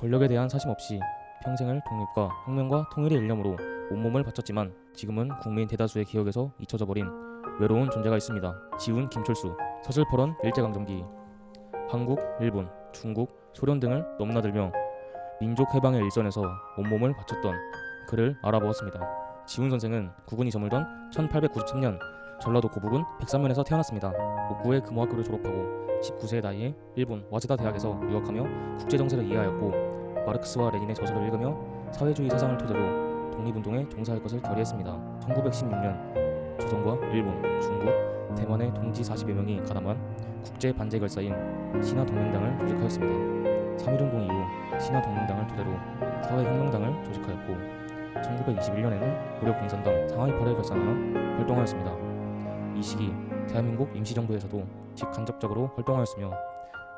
권력에 대한 사심 없이 평생을 독립과 혁명과 통일의 일념으로 온몸을 바쳤지만 지금은 국민 대다수의 기억에서 잊혀져 버린 외로운 존재가 있습니다. 지훈 김철수. 서슬퍼런 일제강점기. 한국, 일본, 중국, 소련 등을 넘나들며 민족 해방의 일선에서 온몸을 바쳤던 그를 알아보았습니다. 지훈 선생은 국군이 저물던 1893년 전라도 고북은 백산면에서 태어났습니다. 옥구의 금호학교를 졸업하고 19세의 나이에 일본 와세다 대학에서 유학하며 국제정세를 이해하였고 마르크스와 레닌의 저서를 읽으며 사회주의 사상을 토대로 독립운동에 종사할 것을 결의했습니다. 1916년 조선과 일본, 중국, 대만의 동지 40여 명이 가담한 국제 반제 결사인 신화동맹당을 조직하였습니다. 3.1운동 이후 신화동맹당을 토대로 사회혁명당을 조직하였고 1921년에는 고려공산당 상하이파를 결산하여 활동하였습니다. 이 시기 대한민국 임시정부에서도 직간접적으로 활동하였으며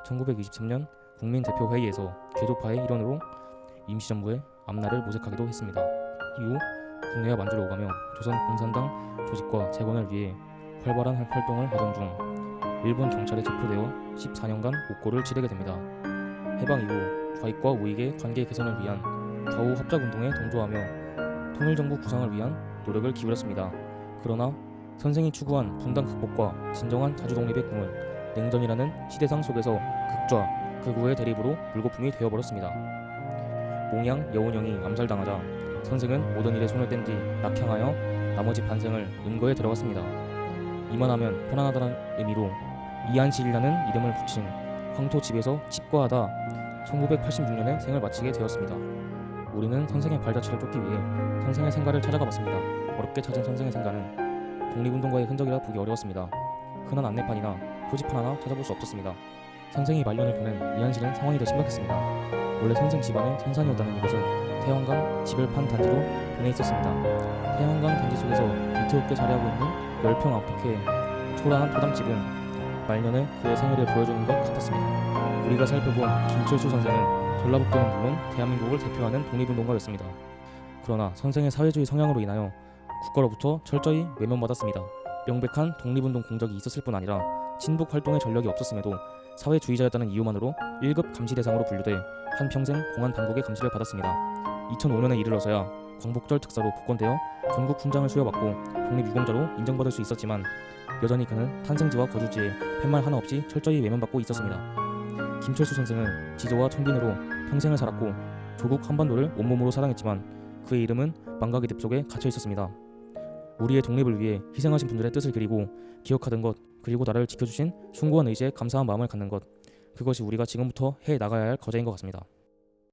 1923년 국민대표회의에서 개조파의 일원으로 임시정부의 앞날을 모색하기도 했습니다. 이후 국내와 만주를 오가며 조선공산당 조직과 재건을 위해 활발한 활동을 하던 중 일본 경찰에 체포되어 14년간 옥고를 치르게 됩니다. 해방 이후 좌익과 우익의 관계 개선을 위한 좌우 합작운동에 동조하며 통일정부 구상을 위한 노력을 기울였습니다. 그러나 선생이 추구한 분단 극복과 진정한 자주독립의 꿈은 냉전이라는 시대상 속에서 극좌, 극우의 대립으로 물거품이 되어버렸습니다. 몽양 여운형이 암살당하자 선생은 모든 일에 손을 뗀 뒤 낙향하여 나머지 반생을 은거에 들어갔습니다. 이만하면 편안하다는 의미로 이한실이라는 이름을 붙인 황토 집에서 칩과하다 1986년에 생을 마치게 되었습니다. 우리는 선생의 발자취를 쫓기 위해 선생의 생가를 찾아가 봤습니다. 어렵게 찾은 선생의 생가는 독립운동가의 흔적이라 보기 어려웠습니다. 흔한 안내판이나 표지판 하나 찾아볼 수 없었습니다. 선생이 말년을 보낸 이한실은 상황이 더 심각했습니다. 원래 선생 집안의 선산이었다는 이것은 태양강 지별판 단지로 변해 있었습니다. 태양강 단지 속에서 위태롭게 자리하고 있는 10평 아파트의 초라한 토담집은 말년에 그의 생애를 보여주는 것 같았습니다. 우리가 살펴본 김철수 선생은 전라북도는 물론 대한민국을 대표하는 독립운동가였습니다. 그러나 선생의 사회주의 성향으로 인하여 국가로부터 철저히 외면받았습니다. 명백한 독립운동 공적이 있었을 뿐 아니라 친북 활동의 전력이 없었음에도 사회주의자였다는 이유만으로 1급 감시 대상으로 분류돼 한평생 공안 당국의 감시를 받았습니다. 2005년에 이르러서야 광복절 특사로 복권되어 전국 훈장을 수여받고 독립유공자로 인정받을 수 있었지만 여전히 그는 탄생지와 거주지에 팻말 하나 없이 철저히 외면받고 있었습니다. 김철수 선생은 지조와 천빈으로 평생을 살았고 조국 한반도를 온몸으로 사랑했지만 그의 이름은 망각의 늪 속에 갇혀 있었습니다. 우리의 독립을 위해 희생하신 분들의 뜻을 그리고 기억하던 것, 그리고 나라를 지켜주신 숭고한 의지에 감사한 마음을 갖는 것, 그것이 우리가 지금부터 해 나가야 할 과제인 것 같습니다.